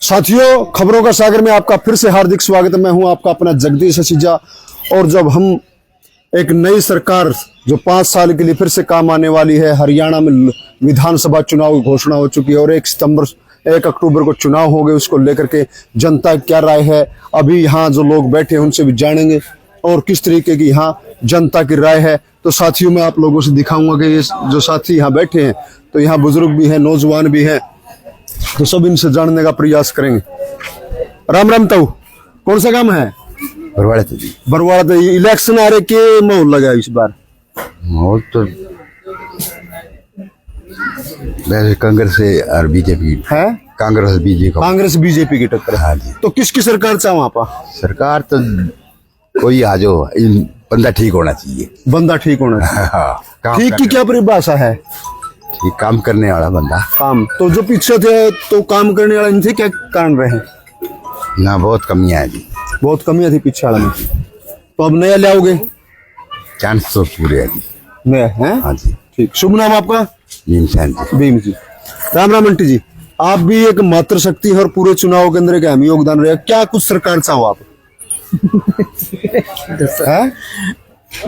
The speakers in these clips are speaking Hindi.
साथियों, खबरों का सागर में आपका फिर से हार्दिक स्वागत है। मैं हूं आपका अपना जगदीश असीजा। और जब हम एक नई सरकार जो 5 साल के लिए फिर से काम आने वाली है, हरियाणा में विधानसभा चुनाव की घोषणा हो चुकी है और 1 अक्टूबर को चुनाव हो गए, उसको लेकर के जनता की क्या राय है, अभी यहाँ जो लोग बैठे हैं उनसे भी जानेंगे और किस तरीके की यहाँ जनता की राय है। तो साथियों, मैं आप लोगों से दिखाऊंगा कि ये जो साथी यहाँ बैठे हैं, तो यहाँ बुजुर्ग भी हैं, नौजवान भी हैं, तो सब इनसे जानने का प्रयास करेंगे। राम राम ताऊ, कौन सा काम है? बरवाड़ा तो जी, बरवाड़ा। तो इलेक्शन आ रहे के माहौल लगा इस बार? माहौल तो वैसे कांग्रेस से और बीजेपी है। कांग्रेस बीजेपी की टक्कर है। हाँ जी। तो किसकी सरकार चाहे वहाँ पर? सरकार तो कोई आ जाओ, बंदा ठीक होना चाहिए। बंदा ठीक होना चाहिए। हाँ, ठीक की क्या परिभाषा है? ठीक काम करने वाला बंदा। काम तो जो पीछे थे तो काम करने वाले नहीं थे, क्या कारण रहे? ना बहुत कमियां है जी, बहुत कमियां थी पीछे वाले में। तो अब नया ले आओगे? चांस तो पूरे है जी। नया है। हाँ जी। ठीक, शुभ नाम आपका? भीमसेन जी। भीम जी। राम राम आंटी जी, आप भी एक मातृशक्ति है और पूरे चुनाव के अंदर एक अहम योगदान रहे, क्या कुछ सरकार चाहो आप?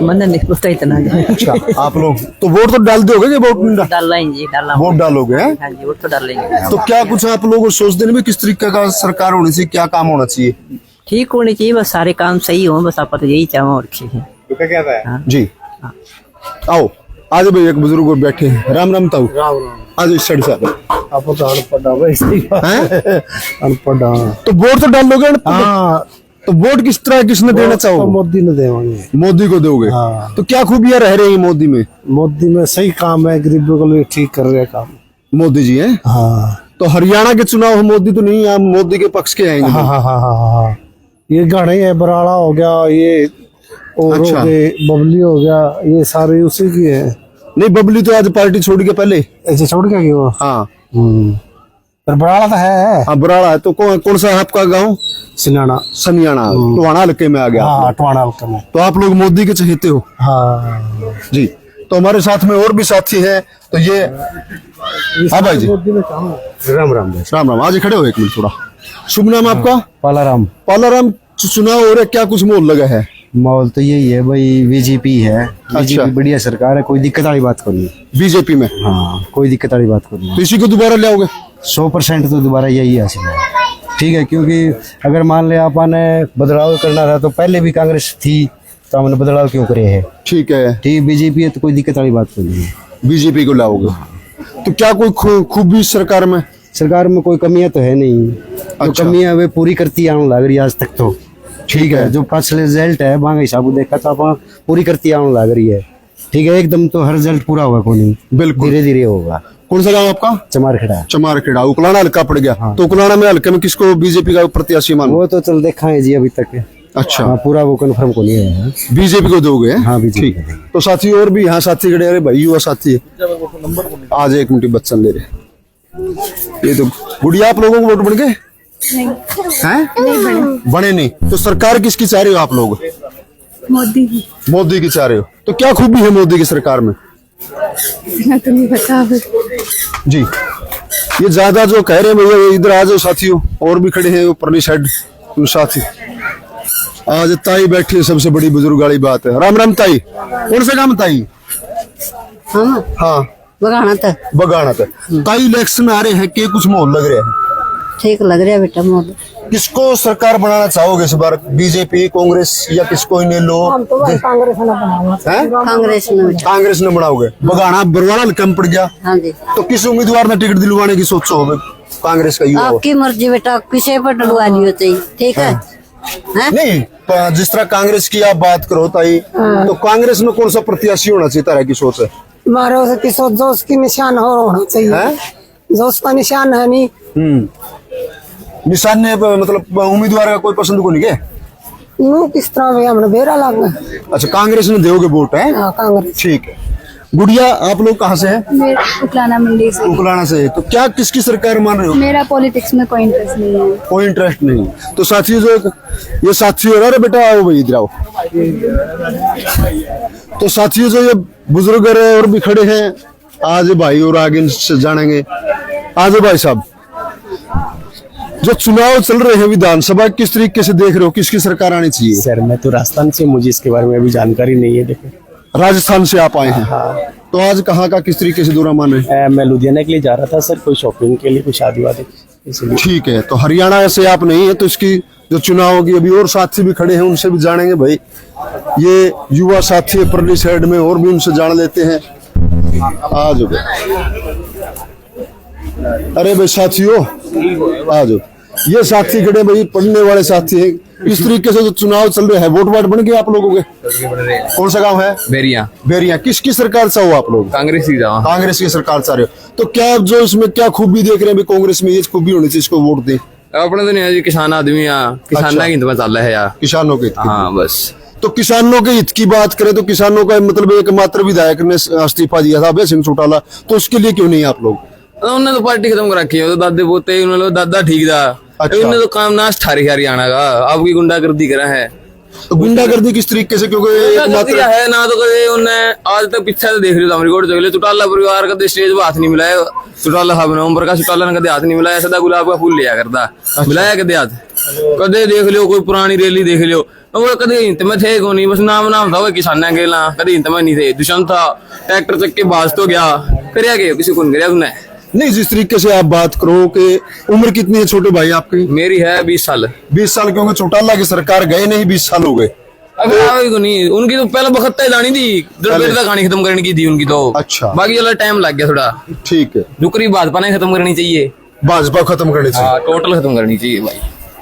मैंने नहीं पता इतना। अच्छा, आप लोग तो वोट तो डाल दोगे? वोट डालना वोट डालोगे हैं? हाँ जी, वोट तो डाल लेंगे। तो क्या कुछ आप लोग सोचते नहीं किस तरीके का सरकार होनी चाहिए, क्या काम होना चाहिए? ठीक होनी चाहिए, बस सारे काम सही हो, बस आप तो यही चाहो और हाँ। जी आओ, आज भाई एक बुजुर्ग बैठे हैं। राम राम ताऊ। आज इस साइड से अनपढ़। तो वोट तो डाल लोगे? तो वोट किस तरह किसने देना चाहो? मोदी ने देवांगे। मोदी को दोगे? हाँ। तो क्या खूबियां रह रही है मोदी में? मोदी में सही काम है, गरीबों को लिए ठीक कर रहे काम मोदी जी हैं। हाँ। तो हरियाणा के चुनाव मोदी तो नहीं, आप मोदी के पक्ष के आएंगे? हाँ हाँ हाँ हाँ हाँ। ये गाने है, बराड़ा हो गया, ये और अच्छा। हो गए, बबली हो गया, ये सारे उसी की है। नहीं, बबली तो आज पार्टी छोड़ के पहले ऐसे छोड़ क्या कि वो। हाँ। पर बराड़ा तो है। हाँ, बराड़ा है। तो कौन सा है आपका गाँव? सिनाना। सनियाना, टवाना हल्के में आ गया। हाँ, टवाना हल्के में। तो आप लोग मोदी के चहेते हो? हाँ जी। तो हमारे साथ में और भी साथी हैं, तो ये हाँ भाई जी। राम राम। राम राम। आज खड़े हो एक मिनट थोड़ा। शुभ नाम आपका? पालाराम। पालाराम। चुनाव हो रहे, क्या कुछ मोल लगा है? माहौल तो यही है भाई, बीजेपी है। अच्छा। बीजेपी बढ़िया सरकार है, कोई दिक्कत वाली बात नहीं। बीजेपी में? हाँ, कोई दिक्कत वाली बात नहीं। तो इसी को दोबारा ले आओगे? 100% तो दोबारा यही हासिल है। ठीक है, क्योंकि अगर मान ले आपने बदलाव करना रहा तो पहले भी कांग्रेस थी, तो हमने बदलाव क्यों करे है? ठीक है। ठीक, बीजेपी है तो कोई दिक्कत वाली बात नहीं है। बीजेपी को लाओगे? तो क्या कोई खूबी सरकार में? सरकार में कोई कमियां तो है नहीं। जो अच्छा। कमियां वे पूरी करती आने लग रही आज तक तो। ठीक है, जो पिछले रिजल्ट है वहाँ हिसाब देखा तो आप पूरी करती आने लग रही है। ठीक है, एकदम तो हर रिजल्ट पूरा होगा को नहीं, बिल्कुल धीरे धीरे होगा। कौन सा गाँव आपका? चमारखेड़ा। चमारखेड़ा। उकलाना हल्का पड़ गया। हाँ। तो उकलाना में हल्के में किसको बीजेपी का प्रत्याशी मानो? वो तो चल देखा है जी अभी तक। अच्छा। हाँ, पूरा वो कन्फर्म को नहीं है। बीजेपी को दोगे? हाँ, बीजेपी ठीक। तो साथी और भी यहाँ साथी खड़े, अरे भाई युवा साथी है। आज एक मिनट बच्चन ले रहे। ये तो गुड़िया, आप लोगों को वोट बढ़ गए हैं? बने नहीं। तो सरकार किसकी चाह रहे हो आप लोग? मोदी की। मोदी की चाह रहे हो। तो क्या खूबी है मोदी की सरकार में? तो नहीं पता जी। ये ज्यादा जो कह रहे हैं भैया, इधर आ जाओ साथियों, और भी खड़े हैं ऊपरली साइड साथी। आज ताई बैठी है, सबसे बड़ी बुजुर्ग वाली बात है। राम राम ताई। कौन सा काम ताई? हाँ, बगाना था। बगाना था। ताई इलेक्शन आ रहे हैं, के कुछ माहौल लग रहा है? ठीक लग रहा है बेटा मोल। किसको सरकार बनाना चाहोगे इस बार? बीजेपी, कांग्रेस या किसको इन्हें लो? कांग्रेस ने बनाओगे? बगाना बरवाड़ा कम पड़ गया। हाँ जी। तो किस उम्मीदवार ने टिकट दिलवाने की सोचो होगे? कांग्रेस का युवा? आपकी मर्जी बेटा, किसे पर डलवा लियो चाहिए। ठीक है। नहीं, तो जिस तरह कांग्रेस की आप बात करो ताई, तो कांग्रेस में कौन सा प्रत्याशी होना चाहिए तरह की सोच है? मारो की सोच जो उसकी निशान हो होना चाहिए। जो उसका निशान है नहीं। निशान ने मतलब उम्मीदवार का कोई पसंद को नहीं के? किस तरह भैया हमने बेरा लगा। अच्छा, कांग्रेस ने दोगे वोट है? हाँ, कांग्रेस। ठीक है। गुड़िया, आप लोग कहाँ से हैं? मेरा उकलाना मंडी से। उकलाना से। तो क्या किसकी सरकार मान रहे हो? मेरा पॉलिटिक्स में कोई इंटरेस्ट नहीं है। कोई इंटरेस्ट नहीं। तो साथियों, जो ये साथी हो रहा है बेटा, आओ भाई इधर आओ। तो साथियों, जो ये बुजुर्ग और भी खड़े हैं, आज भाई और आगे इनसे जानेंगे। आज भाई साहब, जो चुनाव चल रहे हैं विधानसभा, किस तरीके से देख रहे हो, किसकी सरकार आनी चाहिए? सर मैं तो राजस्थान से, मुझे इसके बारे में अभी जानकारी नहीं है। देखो राजस्थान से आप आए हैं, तो आज कहाँ का किस तरीके से दौरा माने? मैं लुधियाना के लिए जा रहा था सर, कोई शॉपिंग के लिए, कोई शादी वादी, इसलिए। ठीक है, तो हरियाणा से आप नहीं है, तो इसकी जो चुनाव होगी, अभी और साथी भी खड़े हैं, उनसे भी जानेंगे भाई। ये युवा साथी है परली साइड में, और भी उनसे जान लेते हैं। आ जाओ, अरे भाई साथियों आ जाओ। ये साथी खड़े भाई, पढ़ने वाले साथी हैं। इस तरीके से जो चुनाव चल रहे हैं, वोट वाट बन गए आप लोगों के? कौन सा गांव है? बेरिया। बेरिया। किसकी सरकार चाहो आप लोग? कांग्रेस की जाओ। कांग्रेस की सरकार चाह रहे हो, तो क्या जो इसमें क्या खूबी देख रहे हैं? कांग्रेस में ये खूबी होनी चाहिए, इसको वोट दें। अपने तो नहीं है जी, किसान आदमी किसान की हित चल रहा है यार, किसानों के हित की। हाँ बस। तो किसानों के हित की बात करें तो किसानों का मतलब एकमात्र विधायक ने इस्तीफा दिया था, अभय सिंह चौटाला, तो उसके लिए क्यों नहीं आप लोग? उन्होंने तो पार्टी खत्म कर रखी है, तो दादे पोते उन्होंने दादा ठीक था। अच्छा। उन्होंने तो काम नाश ठारी हरियाणा का, आपकी गुंडागर्दी करा है। तो गुंडागर्दी किस तरीके से? क्योंकि गुंडागर्दी है ना, तो कदे उन्हें आज तक पीछे तो देख रहे हो रिकॉर्ड चले, चौटाला परिवार कदे स्टेज पर हाथ नहीं मिलाया, चौटाला साहब ने, ओम प्रकाश चौटाला ने कदे हाथ नहीं मिलाया, सदा गुलाब का फूल लिया करता, मिलाया कदे हाथ? कदे देख लियो कोई पुरानी रैली देख लियो, वो कदे हिंत में थे को नहीं, बस नाम था वो किसाना के ला, कदे हिंत में नहीं थे। दुष्यंत था, ट्रैक्टर चक्के बाज तो गया, करिया गया किसी को नहीं करिया उसने। नहीं, जिस तरीके से आप बात करो कि उम्र कितनी है छोटे भाई आपकी? मेरी है 20 साल। 20 साल, क्योंकि चौटाला की सरकार गए नहीं 20 साल हो गए। अभी को नहीं, उनकी तो पहले बखत्ता ही लानी थी, दरपेट तक कहानी खत्म करने की थी उनकी तो। अच्छा। बाकी वाला टाइम लग गया थोड़ा। ठीक है, दुकरी भाजपा ने खत्म करनी चाहिए, भाजपा खत्म करनी चाहिए। हाँ टोटल खत्म करनी चाहिए भाई।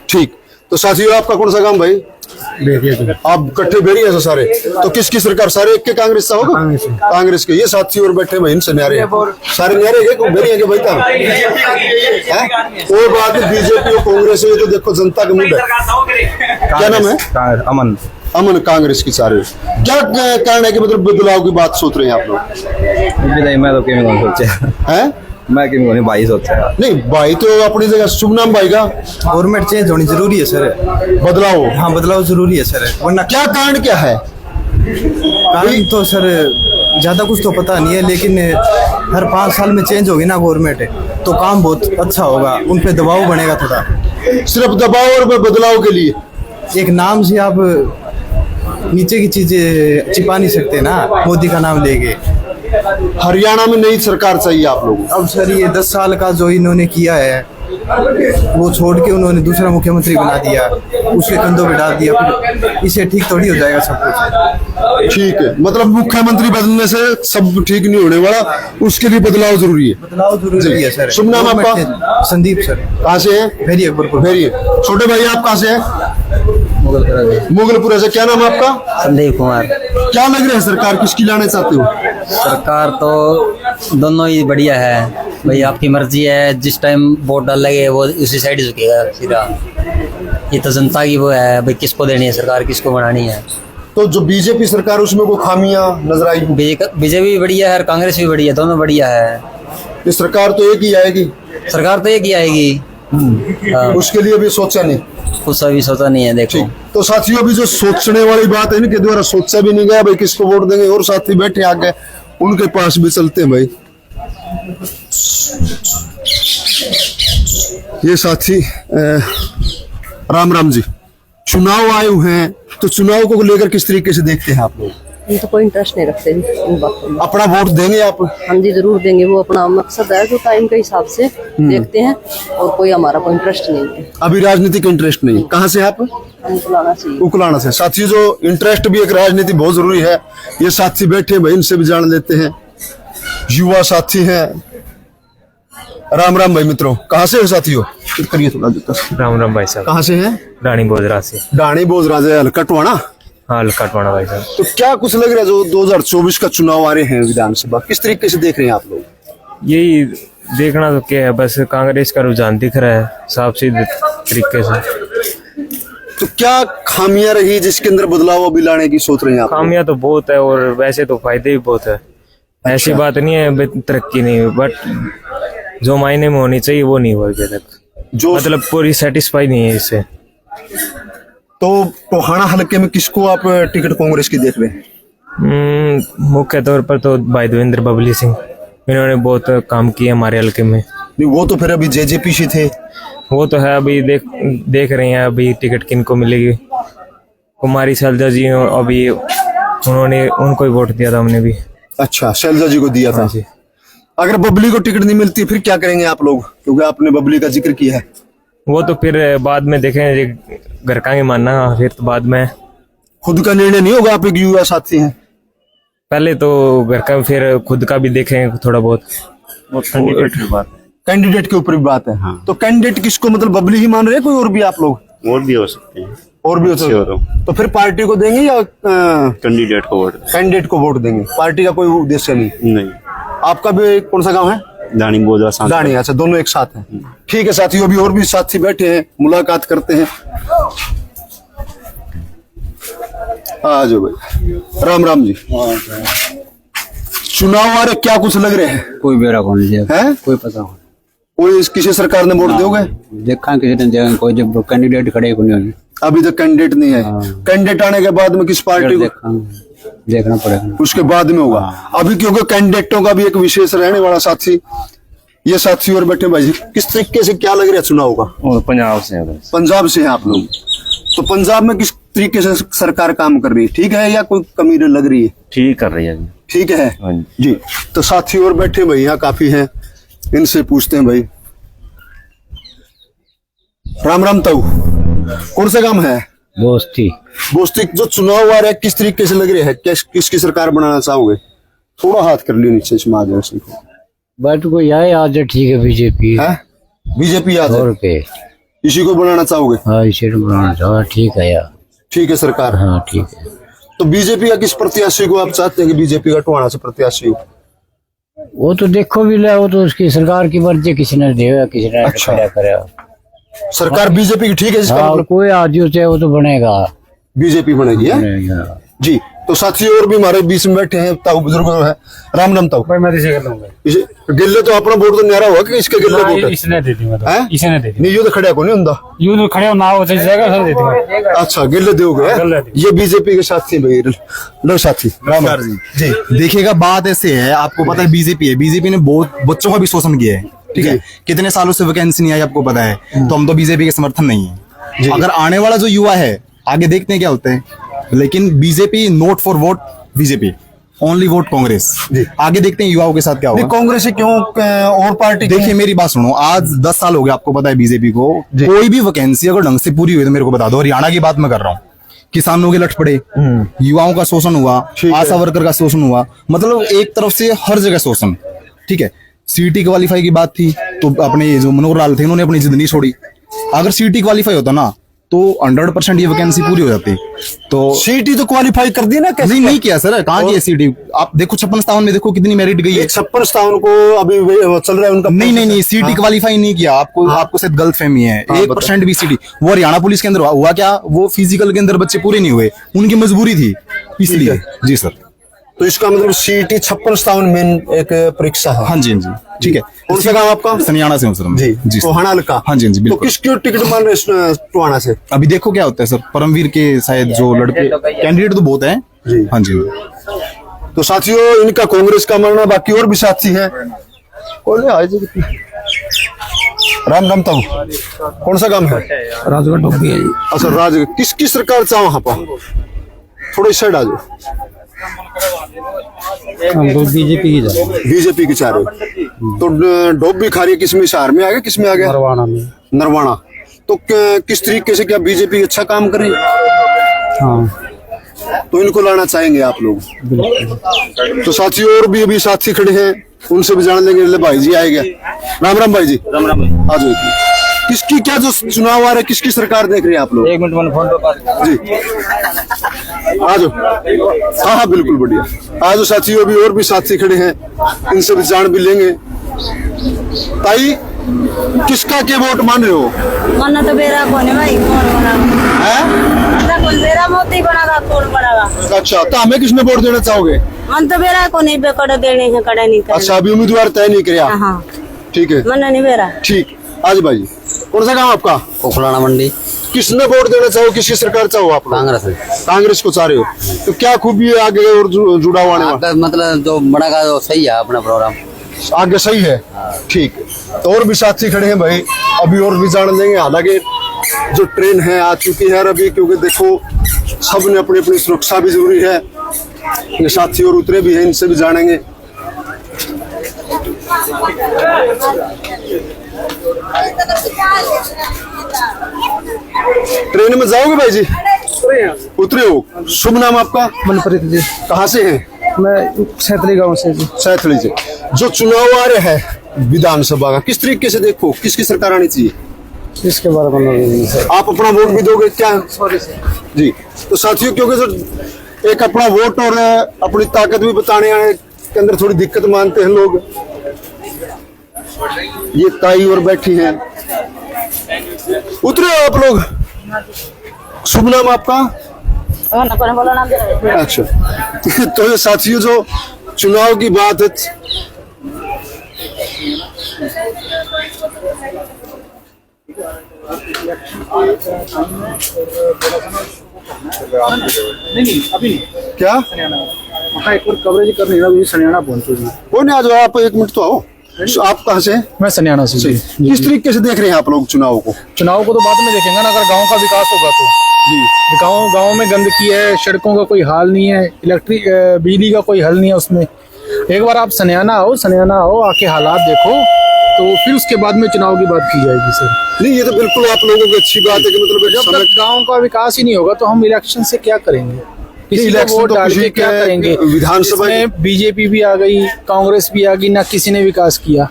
ठीक, तो साथियों आपका कौन सा काम भाई? आप इकट्ठे बेरिया से सारे, तो किसकी सरकार? सारे एक के कांग्रेस का होगा? कांग्रेस के। ये साथी और बैठे भाई, इनसे न्यारे हैं। सारे न्यारे के बेरिया के भाई था। और बात बीजेपी और कांग्रेस है, तो देखो जनता का मूड है। क्या नाम है? अमन। अमन। कांग्रेस की सारे क्या कारण है कि मतलब बदलाव की बात सोच रहे हैं आप लोग? मैं तो क्यों सोचा हैं? मैं क्यों नहीं भाई सोचा। नहीं भाई तो अपनी जगह, शुभ नाम भाई का। गवर्नमेंट चेंज होनी जरूरी है सर, बदलाव। हाँ बदलाव जरूरी है सर, वरना क्या कारण क्या है? कारण तो सर ज्यादा कुछ तो पता नहीं है, लेकिन हर 5 साल में चेंज होगी ना गवर्नमेंट, तो काम बहुत अच्छा होगा, उन पे दबाव बनेगा थोड़ा। सिर्फ दबाव और बदलाव के लिए? एक नाम से आप नीचे की चीजें छिपा नहीं सकते ना, मोदी का नाम लेके। हरियाणा में नई सरकार चाहिए आप लोग? अब सर ये 10 साल का जो इन्होंने किया है, वो छोड़ के उन्होंने दूसरा मुख्यमंत्री बना दिया, उसके कंधों पे डाल दिया, फिर इसे ठीक थोड़ी हो जाएगा सब कुछ। ठीक है, मतलब मुख्यमंत्री बदलने से सब ठीक नहीं होने वाला, उसके लिए बदलाव जरूरी है। बदलाव जरूरी है सर। शुभ नाम आपका? संदीप सर। कहाँ से है? भेरिए अकबरपुर। भेरिए। छोटे भाई आप कहाँ से हैं? मुगलपुरा से। क्या नाम है आपका? संदीप कुमार। क्या लग रहा है सरकार किसकी लाने चाहते हो? सरकार तो दोनों ही बढ़िया है भाई, आपकी मर्जी है, जिस टाइम वोट डाल लगे वो उसी साइड झुकेगा सीधा। ये तो जनता की वो है भाई, किसको देनी है सरकार, किसको बनानी है। तो जो बीजेपी सरकार, उसमें कोई खामियां नजर आई? बीजेपी भी बढ़िया है और कांग्रेस भी बढ़िया, दोनों बढ़िया है। ये सरकार तो एक ही आएगी? सरकार तो एक ही आएगी। हाँ। उसके लिए भी सोचा नहीं? कुछ अभी सोचा नहीं है। देखो ठीक, तो साथियों अभी जो सोचने वाली बात है, इनके द्वारा सोचा भी नहीं गया भाई किसको वोट देंगे, और साथी बैठे आगे, उनके पास भी चलते हैं भाई। ये साथी राम राम जी, चुनाव आए हुए हैं, तो चुनाव को लेकर किस तरीके से देखते हैं आप लोग? हम तो कोई इंटरेस्ट नहीं रखते जी इन बातों में। अपना वोट देंगे आप? हम जी जरूर देंगे, वो अपना मकसद है जो टाइम के हिसाब से देखते हैं, और कोई हमारा कोई इंटरेस्ट नहीं है। अभी राजनीतिक इंटरेस्ट नहीं? कहाँ से आप? हमको लाना चाहिए। उकलाना से। साथियों जो इंटरेस्ट भी एक राजनीति बहुत जरूरी है। ये साथी बैठे भाई, इनसे भी जान लेते हैं। युवा साथी हैं। राम राम भाई मित्रों, कहाँ से हो साथियों? करिए थोड़ा देता। राम राम भाई साहब। कहाँ से हैं? रानी बोजरा से। डाणी बोजरा से, हल्का टवाना। हाँ हल्का टवाना भाई साहब। तो क्या कुछ लग रहा है जो 2024 का चुनाव आ रहे हैं विधानसभा, किस तरीके से देख रहे हैं आप लोग? यही देखना तो क्या है, बस कांग्रेस का रुझान दिख रहा है साफ सीधे तरीके से। तो क्या खामियां रही जिसके अंदर बदलाव अभी लाने की सोच रहे हैं आप? खामियां तो बहुत है और वैसे तो फायदे भी बहुत है। ऐसी बात नहीं है तरक्की नहीं हुई, बट जो मायने में होनी चाहिए वो नहीं हुआ अभी तक, जो मतलब पूरी सेटिस्फाई नहीं है इससे। तो टोहाना हल्के में किसको आप टिकट कांग्रेस की देख रहे हैं? मुख्य तौर पर तो भाई देवेंद्र बबली सिंह, इन्होंने बहुत काम किया हमारे हल्के में। नहीं वो तो फिर अभी जेजेपी से थे। वो तो है, अभी देख रहे हैं अभी टिकट किनको मिलेगी। कुमारी शैलजा जी अभी उनको ही वोट दिया था हमने भी। अच्छा, शैलजा जी को दिया था। अगर बबली को टिकट नहीं मिलती फिर क्या करेंगे आप लोग, क्योंकि आपने बबली का जिक्र किया है। वो तो फिर बाद में देखें, घर का ही मानना, फिर तो बाद में। खुद का निर्णय नहीं होगा, आप एक युवा साथी हैं। पहले तो घर का, फिर खुद का भी देखें थोड़ा बहुत। कैंडिडेट के ऊपर भी बात है। हाँ। तो कैंडिडेट किसको, मतलब बबली ही मान रहे हैं, कोई और भी आप लोग? और भी हो सकते हैं, और भी हो सकते हैं। तो फिर पार्टी को देंगे या कैंडिडेट को वोट? कैंडिडेट को वोट देंगे, पार्टी का कोई उद्देश्य नहीं। आपका भी कौन सा गांव है? दानी बोधरा। दानी, अच्छा, दोनों एक साथ हैं। ठीक है साथियों, अभी और भी साथी बैठे हैं, मुलाकात करते हैं। आ जाओ भाई। राम राम जी। चुनाव आ रहे, क्या कुछ लग रहे हैं? कोई बेरा कौन है, कोई पता नहीं। कोई किसी सरकार ने वोट दोगे? देखा किसी ने देगा, कोई जब कैंडिडेट खड़े को नहीं। अभी तक कैंडिडेट नहीं है। कैंडिडेट आने के बाद में किस पार्टी को देखना पड़ेगा, उसके बाद में होगा। अभी क्योंकि कैंडिडेटों का भी एक विशेष रहने वाला साथी, ये साथी और बैठे भाई, किस तरीके से क्या लग रहा है चुनाव का? पंजाब से है। पंजाब से हैं आप लोग, तो पंजाब में किस तरीके से सरकार काम कर रही है, ठीक है या कोई कमी लग रही है? ठीक कर रही है, ठीक है जी। तो साथी और बैठे भाई यहाँ काफी हैं, इनसे पूछते हैं भाई। राम राम ताऊ, कौन सा काम है? दोस्ती। जो चुनाव आ रहा है किस तरीके से लग रहा है, किसकी सरकार बनाना चाहोगे? थोड़ा हाथ कर लियो नीचे समाज को। बट कोई आए आज ठीक है, बीजेपी है, बीजेपी याद है, इसी को बनाना चाहोगे? हाँ, इसी को बनाना चाहो, ठीक है यार, ठीक है सरकार। हाँ ठीक है। तो बीजेपी का किस प्रत्याशी को आप चाहते हैं कि बीजेपी का टोहाना से प्रत्याशी हो? वो तो देखो भी ले, वो तो उसकी सरकार की मर्जी, किसी ने देगा, किसी ने अच्छा करे। सरकार बीजेपी की ठीक है, जिसका मतलब कोई आदमी चाहे वो तो बनेगा, बीजेपी बनेगी है जी। तो साथी और भी हमारे बीच में बैठे हैं, ताऊ बुजुर्ग है। राम राम ताऊ। मैं गिल्ले तो अपना वोट तो न्यारा हुआ कि इसके गिल्ले वोट है? इसने दे दी, मतलब इसने दे दी। नहीं, यू तो खड़ा को नहीं होता, यू तो खड़े ना होते जाएगा, सर दे दूंगा। अच्छा, गिल्ले दोगे? ये बीजेपी के साथी भाई, लो साथी। राम जी, देखिएगा बात ऐसे है, आपको पता है बीजेपी ने बहुत बच्चों का भी शोषण किया है, ठीक है। कितने सालों से वैकेंसी नहीं आई आपको पता है, तो हम तो बीजेपी के समर्थन नहीं है। अगर आने वाला जो युवा है, आगे देखते हैं क्या होता है, लेकिन BJP note for vote BJP, only vote Congress. आगे देखते हैं युवाओं के साथ क्या होगा। कांग्रेस से क्यों और पार्टी? देखिए मेरी बात सुनो, आज 10 साल हो गए आपको पता है बीजेपी को, कोई भी वैकेंसी अगर ढंग से पूरी हुई तो मेरे को बता दो। हरियाणा की बात मैं कर रहा हूँ, किसानों के लठ पड़े, युवाओं का शोषण हुआ, आशा वर्कर का शोषण हुआ, मतलब एक तरफ से हर जगह शोषण, ठीक है। सीटी क्वालिफाई की बात थी तो अपने जो मनोहर लाल थे उन्होंने अपनी जिद नहीं छोड़ी। अगर सीटी क्वालिफाई होता ना तो 100% ये वैकेंसी पूरी हो जाती। तो सीटी तो क्वालिफाई कर दी ना? कैसे नहीं किया सर, कहाँ की है सीटी? आप देखो 56-57 में देखो कितनी मेरिट गई है। 56-57 को अभी चल रहा है उनका। नहीं सीटी क्वालिफाई नहीं किया, आपको शायद गलतफहमी है। 1% भी सीटी, वो हरियाणा पुलिस के अंदर हुआ क्या, वो फिजिकल के अंदर बच्चे पूरे नहीं हुए, उनकी मजबूरी थी इसलिए। जी सर, तो इसका मतलब सीटी 56-57 मेन एक परीक्षा है। हाँ जी ठीक है। कौन सा गाँव आपका? सनियाना से हूँ सर जी। टोहाना हल्का। हाँ जी तो किसकी टिकट मान रहे टोहाना से? अभी देखो क्या होता है सर, परमवीर के शायद जो लड़के, कैंडिडेट तो बहुत है। हाँ जी। तो साथियों, इनका कांग्रेस का मानना, बाकी और भी साथी हैं। राम राम ताऊ, कौन सा काम है? राजगढ़ डोबी है। अच्छा, राजगढ़। किसकी सरकार चाहो वहाँ पर? थोड़ी साइड आ जाओ। बीजेपी की जा, बीजेपी की चाह रहे हो? तो डोबी खारी किस में, शहर में आ गया, किस में आ गया? नरवाना में। नरवाना। तो किस तरीके से, क्या बीजेपी अच्छा काम कर रही है? हाँ, तो इनको लाना चाहेंगे आप लोग? तो साथियों और भी अभी साथी खड़े हैं, उनसे भी जान लेंगे। भाई जी आए गया। राम राम भाई जी। राम राम भाई। आ जाओ। किसकी क्या जो चुनाव आ रहा है, किसकी सरकार देख रहे हैं आप लोग? एक मिनट मैंने फोन पे बात जी आ जाओ। हाँ बिल्कुल बढ़िया। आ जाओ साथियों, अभी और भी साथी खड़े हैं, इनसे भी जान भी लेंगे। ताई, किसका के वोट मान रहे हो? मानना तो मेरा कौन है भाई, कौन बना कौन मेरा मोदी बनागा, कौन बनागा? अच्छा, तो हमें किसमें वोट देना चाहोगे? मन तो मेरा को नहीं बेकड़ देने है, कड़ा नहीं। अच्छा, अभी उम्मीदवार तय नहीं किया? हाँ ठीक है, मन नहीं मेरा। ठीक। आज भाई, कौन सा गाँव आपका? कोखलाना मंडी। किसने वोट देना चाहो, किसकी सरकार चाहो आप? कांग्रेस। कांग्रेस को चाह रहे हो? तो क्या खूबी है आगे और जुड़ा हुआ? मतलब जो बड़ा का सही है अपना प्रोग्राम, आगे सही है, ठीक है। तो और भी साथी खड़े हैं भाई, अभी और भी जान लेंगे। हालांकि जो ट्रेन है आ चुकी है अभी, क्योंकि देखो सबने अपनी अपनी सुरक्षा भी जरूरी है। ये साथी और उतरे भी हैं, इनसे भी जानेंगे। ट्रेन में जाओगे भाई जी? उतरे हो। शुभ नाम आपका? मनप्रीत जी। कहाँ से हैं? मैं सैतली गांव से जी। सैथली से। जो चुनाव आ रहे हैं विधानसभा का, किस तरीके से देखो, किसकी सरकार आनी चाहिए? इसके बारे में आप अपना वोट भी दोगे क्या? सॉरी जी। तो साथियों, क्योंकि जो एक अपना वोट और अपनी ताकत भी बताने के अंदर थोड़ी दिक्कत मानते हैं लोग। ये ताई और बैठी हैं। उतरे हो आप लोग? शुभ नाम आपका? अच्छा। तो ये साथियों, जो चुनाव की बात है, क्या एक और कवरेज करनी है, सनियाना पहुंचो जी। कोई नहीं, आ जाओ आप, 1 मिनट तो आओ। आप कहाँ से? मैं सनियाना से जी। किस तरीके से देख रहे हैं आप लोग चुनाव को? चुनाव को तो बाद में देखेंगे ना, अगर गांव का विकास होगा तो जी। गांव में गंदगी है, सड़कों का कोई हाल नहीं है, इलेक्ट्रिक बिजली का कोई हल नहीं है उसमें। एक बार आप सनियाना आओ, आके हालात देखो, तो फिर उसके बाद में चुनाव की बात की जाएगी सर। नहीं, ये तो बिल्कुल आप लोगों की अच्छी बात है कि मतलब जब तक गांव का विकास ही नहीं होगा तो हम इलेक्शन से क्या करेंगे? किसी को वोट डाल के क्या करेंगे? विधानसभा में बीजेपी भी आ गई, कांग्रेस भी आ गई, ना किसी ने विकास किया,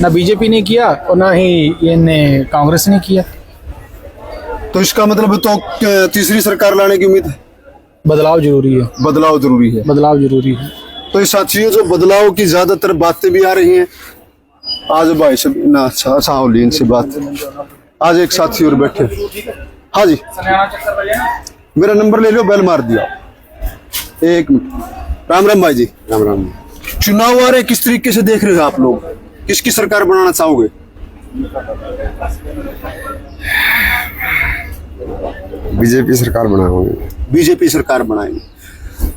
ना बीजेपी ने किया और ना ही कांग्रेस ने किया। तो इसका मतलब तो तीसरी सरकार लाने की उम्मीद है? बदलाव जरूरी है। बदलाव जरूरी है। बदलाव जरूरी है। तो इस साथियों, जो बदलाव की ज्यादातर बातें भी आ रही हैं, आज भाई सब ना अच्छा हो ली इनसे बात। आज एक साथी और बैठे। हाँ जी, मेरा नंबर ले लो, बेल मार दिया। 1 मिनट। राम राम भाई जी। राम राम। चुनाव आ रहे, किस तरीके से देख रहे हो आप लोग? किसकी सरकार बनाना चाहोगे? बीजेपी सरकार बनाओगे? बीजेपी सरकार बनाएंगे।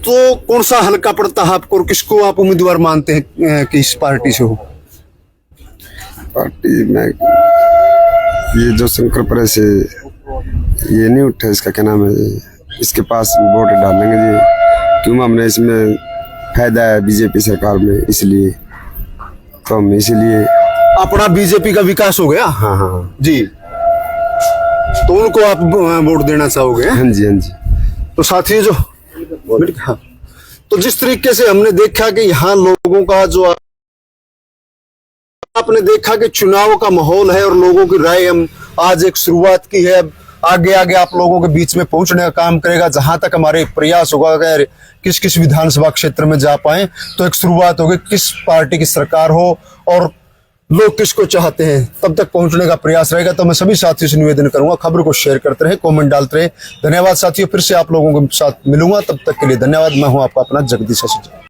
तो कौन सा हल्का पड़ता है आपको और किसको आप उम्मीदवार मानते हैं कि इस पार्टी से हो? पार्टी में ये जो शंकर प्रेस है, ये नहीं उठा, इसका क्या नाम है, इसके पास वोट डालेंगे जी, क्यों हमने इसमें फायदा है बीजेपी सरकार में, इसलिए तो हम इसीलिए। अपना बीजेपी का विकास हो गया। हाँ हाँ जी, तो उनको आप वोट देना चाहोगे? हाँ जी, हाँ जी। तो साथियों, जो हाँ, तो जिस तरीके से हमने देखा कि यहाँ लोगों का जो आपने देखा कि चुनाव का माहौल है और लोगों की राय हम आज एक शुरुआत की है। आगे आगे आप लोगों के बीच में पहुंचने का काम करेगा। जहां तक हमारे प्रयास होगा कि किस किस विधानसभा क्षेत्र में जा पाए, तो एक शुरुआत होगी किस पार्टी की सरकार हो और लोग किसको चाहते हैं, तब तक पहुंचने का प्रयास रहेगा। तो मैं सभी साथियों से निवेदन करूंगा, खबर को शेयर करते रहे, कमेंट डालते रहे। धन्यवाद साथियों, फिर से आप लोगों के साथ मिलूंगा, तब तक के लिए धन्यवाद। मैं हूं आपका अपना जगदीश सचिजा।